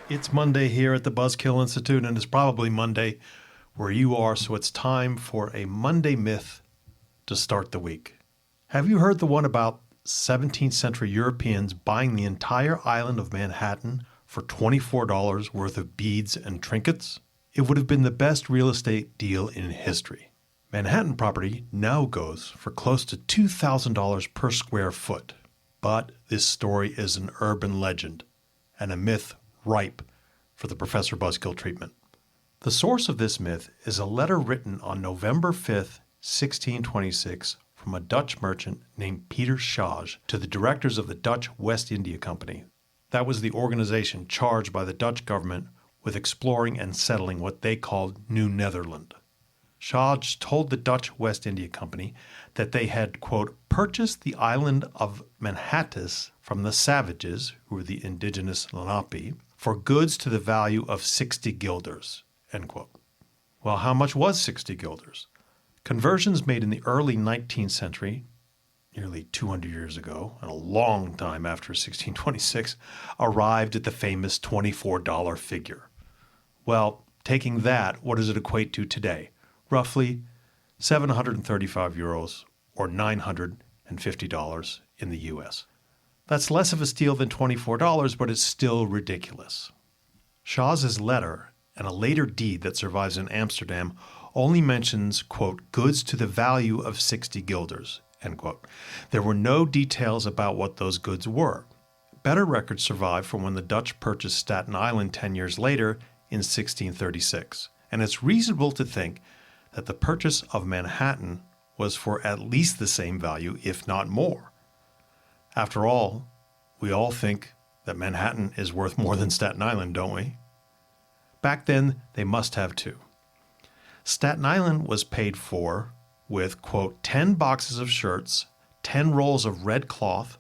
It's Monday here at the Buzzkill Institute, and it's probably Monday where you are, so it's time for a Monday myth to start the week. Have you heard the one about 17th century Europeans buying the entire island of Manhattan for $24 worth of beads and trinkets? It would have been the best real estate deal in history. Manhattan property now goes for close to $2,000 per square foot. But this story is an urban legend and a myth ripe for the Professor Buzzkill treatment. The source of this myth is a letter written on November 5th, 1626, from a Dutch merchant named Peter Schage to the directors of the Dutch West India Company. That was the organization charged by the Dutch government with exploring and settling what they called New Netherland. Schage told the Dutch West India Company that they had, quote, purchased the island of Manhattan from the savages, who were the indigenous Lenape, for goods to the value of 60 guilders, end quote. Well, how much was 60 guilders? Conversions made in the early 19th century, nearly 200 years ago, and a long time after 1626, arrived at the famous $24 figure. Well, taking that, what does it equate to today? Roughly 735 euros or $950 in the US. That's less of a steal than $24, but it's still ridiculous. Shage's letter and a later deed that survives in Amsterdam only mentions, quote, goods to the value of 60 guilders, end quote. There were no details about what those goods were. Better records survive from when the Dutch purchased Staten Island 10 years later in 1636, and it's reasonable to think that the purchase of Manhattan was for at least the same value, if not more. After all, we all think that Manhattan is worth more than Staten Island, don't we? Back then, they must have too. Staten Island was paid for with, quote, 10 boxes of shirts, 10 rolls of red cloth,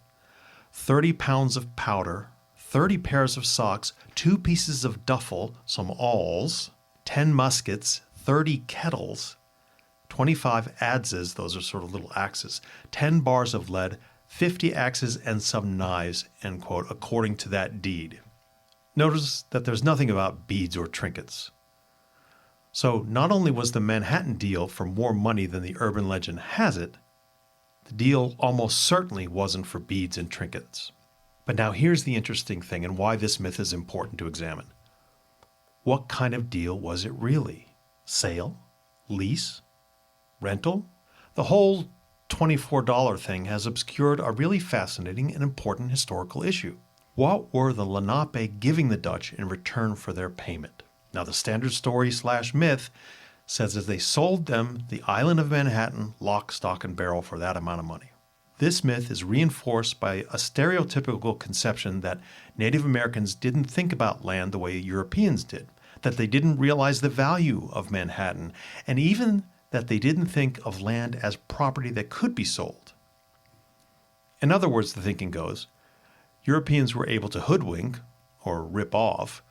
30 pounds of powder, 30 pairs of socks, 2 pieces of duffel, some awls, 10 muskets, 30 kettles, 25 adzes, those are sort of little axes, 10 bars of lead, 50 axes, and some knives, end quote, according to that deed. Notice that there's nothing about beads or trinkets. So not only was the Manhattan deal for more money than the urban legend has it, the deal almost certainly wasn't for beads and trinkets. But now here's the interesting thing and why this myth is important to examine. What kind of deal was it really? Sale? Lease? Rental? The whole $24 thing has obscured a really fascinating and important historical issue. What were the Lenape giving the Dutch in return for their payment? Now, the standard story/myth says that they sold them the island of Manhattan, lock, stock, and barrel for that amount of money. This myth is reinforced by a stereotypical conception that Native Americans didn't think about land the way Europeans did, that they didn't realize the value of Manhattan, and even that they didn't think of land as property that could be sold. In other words, the thinking goes, Europeans were able to hoodwink, or rip off,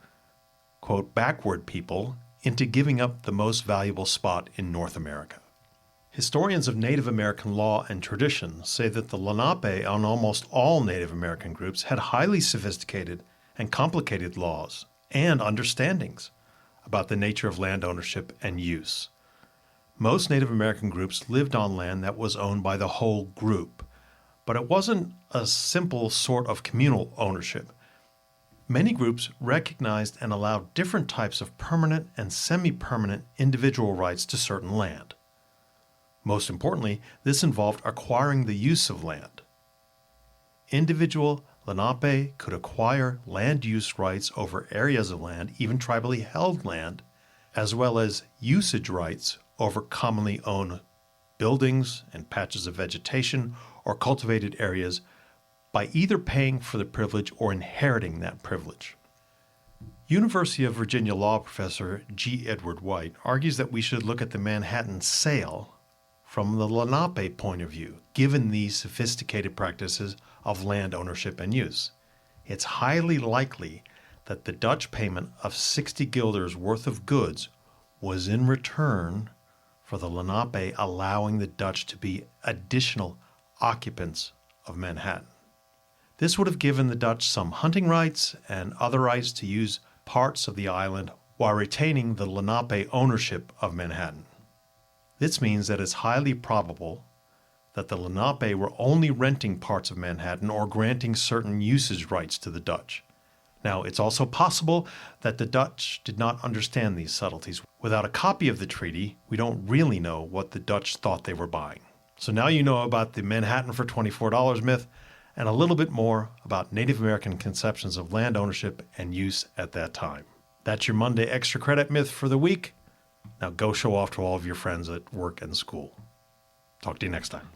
quote, backward people into giving up the most valuable spot in North America. Historians of Native American law and tradition say that the Lenape and almost all Native American groups had highly sophisticated and complicated laws and understandings about the nature of land ownership and use. Most Native American groups lived on land that was owned by the whole group, but it wasn't a simple sort of communal ownership. Many groups recognized and allowed different types of permanent and semi-permanent individual rights to certain land. Most importantly, this involved acquiring the use of land. Individual Lenape could acquire land use rights over areas of land, even tribally held land, as well as usage rights over commonly owned buildings and patches of vegetation or cultivated areas by either paying for the privilege or inheriting that privilege. University of Virginia law professor G. Edward White argues that we should look at the Manhattan sale from the Lenape point of view, given these sophisticated practices of land ownership and use. It's highly likely that the Dutch payment of 60 guilders worth of goods was in return for the Lenape allowing the Dutch to be additional occupants of Manhattan. This would have given the Dutch some hunting rights and other rights to use parts of the island while retaining the Lenape ownership of Manhattan. This means that it's highly probable that the Lenape were only renting parts of Manhattan or granting certain usage rights to the Dutch. Now, it's also possible that the Dutch did not understand these subtleties. Without a copy of the treaty, we don't really know what the Dutch thought they were buying. So now you know about the Manhattan for $24 myth and a little bit more about Native American conceptions of land ownership and use at that time. That's your Monday Extra Credit myth for the week. Now go show off to all of your friends at work and school. Talk to you next time.